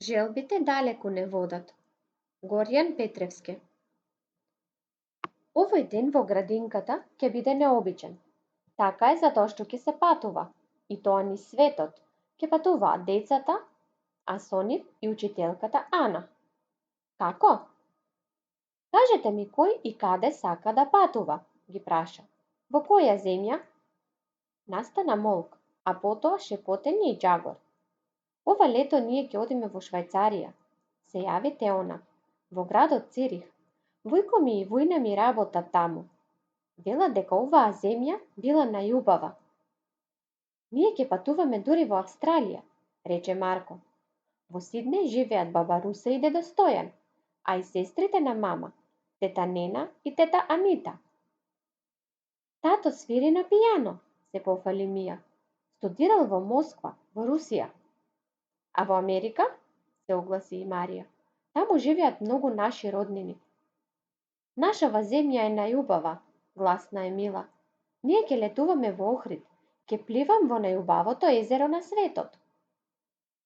Желбите далеку не водат. Горјан Петревски. Овој ден во градинката ќе биде необичен. Така е затоа што ќе се патува, и тоа низ светот. Ќе патуваат децата, а со нив и учителката Ана. Како? Кажете ми кој и каде сака да патува, ги праша. Во која земја? Настана молк, а потоа шепотење и џагор. Ова лето ние ќе одиме во Швајцарија, се јави Теона, во градот Цирих. Војко ми и војна ми работат таму. Велат дека оваа земја била најубава. Ние ќе патуваме дури во Австралија, рече Марко. Во Сиднеј живеат баба Руса и дедо Стојан, а и сестрите на мама, тета Нена и тета Анита. Тато свири на пијано, се пофали Мија. Студирал во Москва, во Русија. А во Америка? Се огласи и Марија. Таму живеат многу наши роднини. Нашава земја е најубава, гласна е Мила. Ние ќе летуваме во Охрид, ќе пливам во најубавото езеро на светот.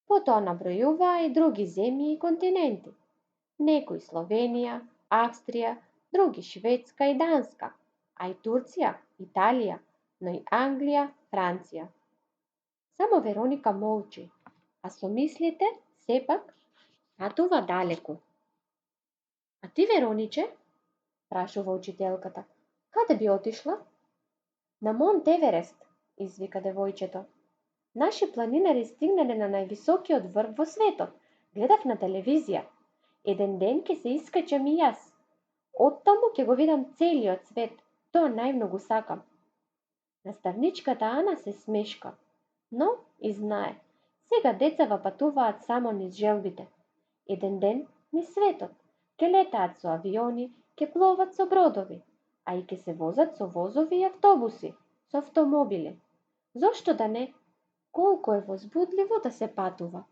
Потоа набројуваа и други земји и континенти. Некои Словенија, Австрија, други Шведска и Данска, а и Турција, Италија, но и Англија, Франција. Само Вероника молчи, а со мислите сепак патува далеку. А ти, Верониче? Прашува учителката. Каде би отишла? На Монт Еверест, извика девојчето. Наши планинари стигнале на највисокиот врв во светот. Гледав на телевизија. Еден ден ќе се искачам и јас. Оттаму ќе го видам целиот свет. Тоа најмногу сакам. Наставничката Ана се смешка, но и знае. Сега децава патуваат само низ желбите. Еден ден низ светот. Ке летаат со авиони, ке пловат со бродови, а и ке се возат со возови и автобуси, со автомобили. Зошто да не? Колку е возбудливо да се патува.